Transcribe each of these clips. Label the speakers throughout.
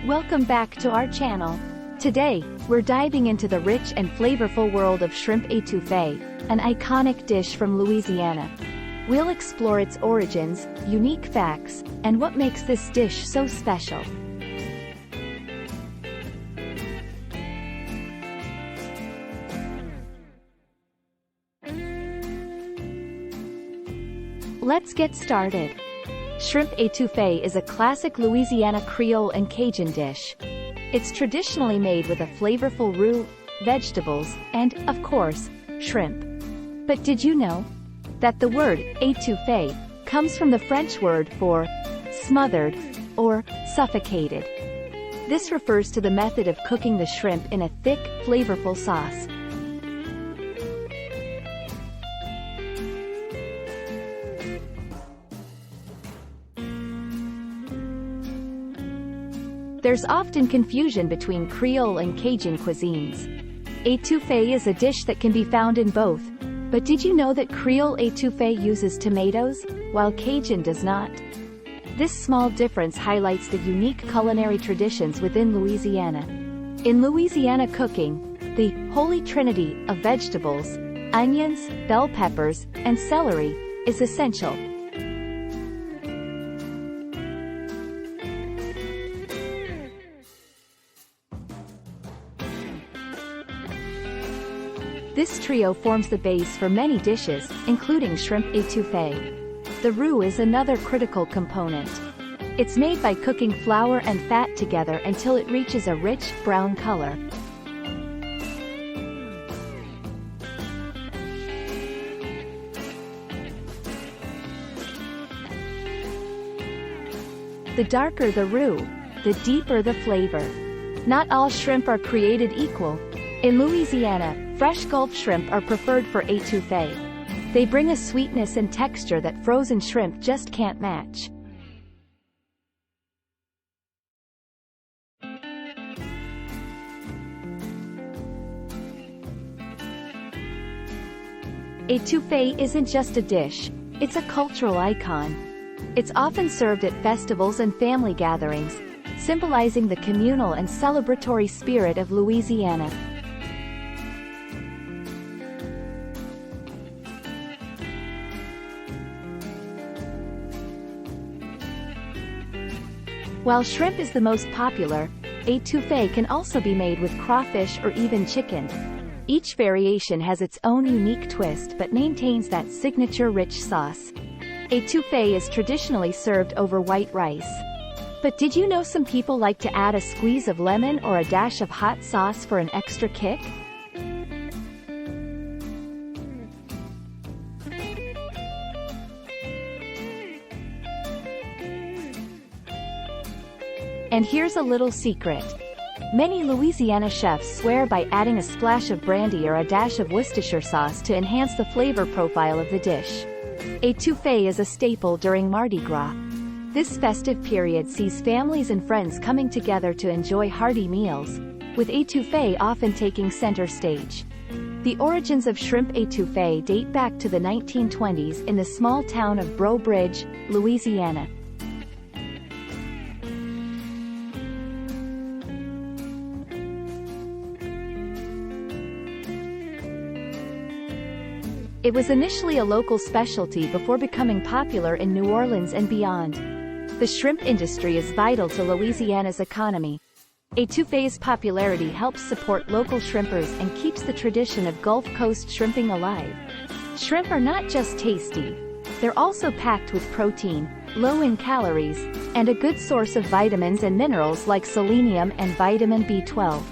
Speaker 1: Welcome back to our channel. Today, we're diving into the rich and flavorful world of shrimp étouffée, an iconic dish from Louisiana. We'll explore its origins, unique facts, and what makes this dish so special. Let's get started. Shrimp étouffée is a classic Louisiana Creole and Cajun dish. It's traditionally made with a flavorful roux, vegetables, and, of course, shrimp. But did you know that the word étouffée comes from the French word for smothered or suffocated? This refers to the method of cooking the shrimp in a thick, flavorful sauce. There's often confusion between Creole and Cajun cuisines. Étouffée is a dish that can be found in both, but did you know that Creole étouffée uses tomatoes, while Cajun does not? This small difference highlights the unique culinary traditions within Louisiana. In Louisiana cooking, the holy trinity of vegetables, onions, bell peppers, and celery, is essential. This trio forms the base for many dishes, including shrimp étouffée. The roux is another critical component. It's made by cooking flour and fat together until it reaches a rich, brown color. The darker the roux, the deeper the flavor. Not all shrimp are created equal. In Louisiana, fresh Gulf shrimp are preferred for étouffée. They bring a sweetness and texture that frozen shrimp just can't match. Étouffée isn't just a dish, it's a cultural icon. It's often served at festivals and family gatherings, symbolizing the communal and celebratory spirit of Louisiana. While shrimp is the most popular, étouffée can also be made with crawfish or even chicken. Each variation has its own unique twist but maintains that signature rich sauce. Étouffée is traditionally served over white rice. But did you know some people like to add a squeeze of lemon or a dash of hot sauce for an extra kick? And here's a little secret. Many Louisiana chefs swear by adding a splash of brandy or a dash of Worcestershire sauce to enhance the flavor profile of the dish. Étouffée is a staple during Mardi Gras. This festive period sees families and friends coming together to enjoy hearty meals, with étouffée often taking center stage. The origins of shrimp étouffée date back to the 1920s in the small town of Breaux Bridge, Louisiana. It was initially a local specialty before becoming popular in New Orleans and beyond. The shrimp industry is vital to Louisiana's economy. Étouffée's popularity helps support local shrimpers and keeps the tradition of Gulf Coast shrimping alive. Shrimp are not just tasty. They're also packed with protein, low in calories, and a good source of vitamins and minerals like selenium and vitamin B12.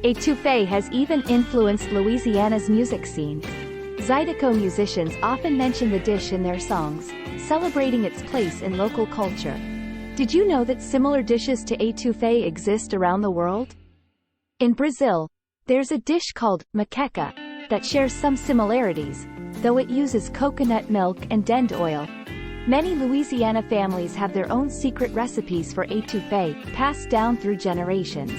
Speaker 1: Étouffée has even influenced Louisiana's music scene. Zydeco musicians often mention the dish in their songs, celebrating its place in local culture. Did you know that similar dishes to étouffée exist around the world? In Brazil, there's a dish called moqueca that shares some similarities, though it uses coconut milk and dend oil. Many Louisiana families have their own secret recipes for étouffée, passed down through generations.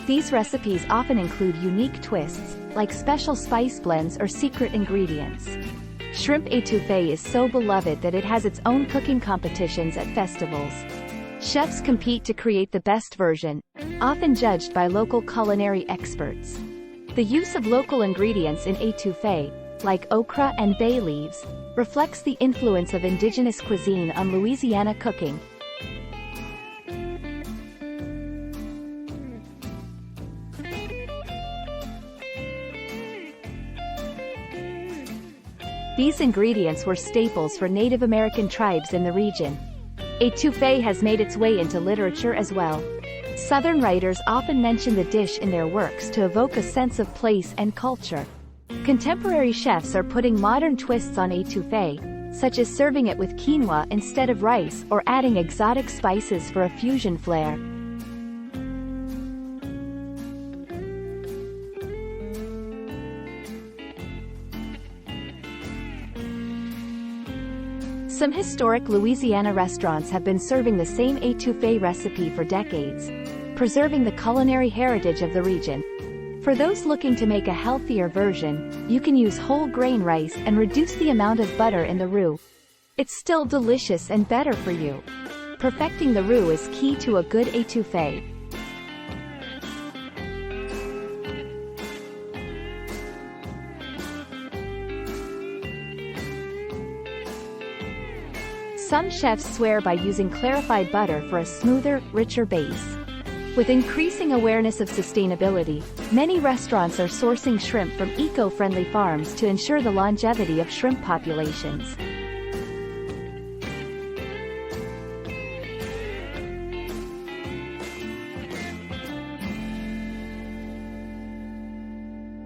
Speaker 1: These recipes often include unique twists, like special spice blends or secret ingredients. Shrimp étouffée is so beloved that it has its own cooking competitions at festivals. Chefs compete to create the best version, often judged by local culinary experts. The use of local ingredients in étouffée, like okra and bay leaves, reflects the influence of indigenous cuisine on Louisiana cooking. These ingredients were staples for Native American tribes in the region. Étouffée has made its way into literature as well. Southern writers often mention the dish in their works to evoke a sense of place and culture. Contemporary chefs are putting modern twists on étouffée, such as serving it with quinoa instead of rice or adding exotic spices for a fusion flair. Some historic Louisiana restaurants have been serving the same étouffée recipe for decades, preserving the culinary heritage of the region. For those looking to make a healthier version, you can use whole grain rice and reduce the amount of butter in the roux. It's still delicious and better for you. Perfecting the roux is key to a good étouffée. Some chefs swear by using clarified butter for a smoother, richer base. With increasing awareness of sustainability, many restaurants are sourcing shrimp from eco-friendly farms to ensure the longevity of shrimp populations.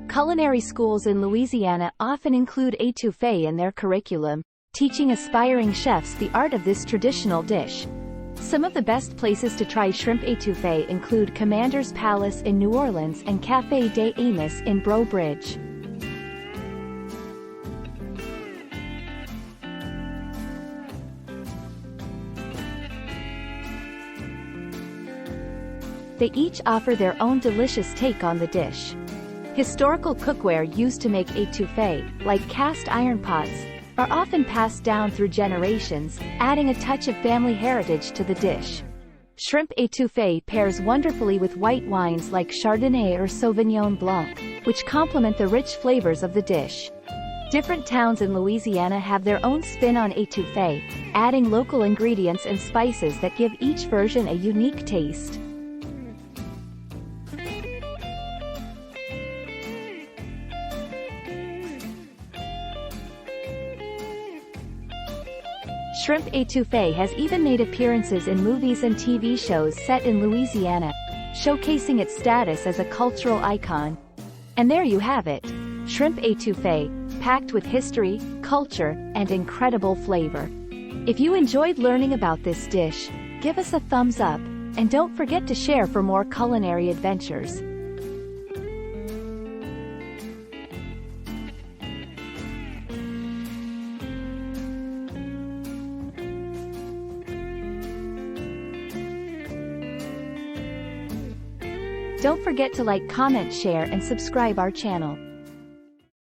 Speaker 1: Culinary schools in Louisiana often include étouffée in their curriculum, teaching aspiring chefs the art of this traditional dish. Some of the best places to try shrimp étouffée include Commander's Palace in New Orleans and Café des Amis in Breaux Bridge. They each offer their own delicious take on the dish. Historical cookware used to make étouffée, like cast iron pots, are often passed down through generations, adding a touch of family heritage to the dish. Shrimp étouffée pairs wonderfully with white wines like Chardonnay or Sauvignon Blanc, which complement the rich flavors of the dish. Different towns in Louisiana have their own spin on étouffée, adding local ingredients and spices that give each version a unique taste. Shrimp étouffée has even made appearances in movies and TV shows set in Louisiana, showcasing its status as a cultural icon. And there you have it, shrimp étouffée, packed with history, culture, and incredible flavor. If you enjoyed learning about this dish, give us a thumbs up, and don't forget to share for more culinary adventures. Don't forget to like, comment, share, and subscribe our channel.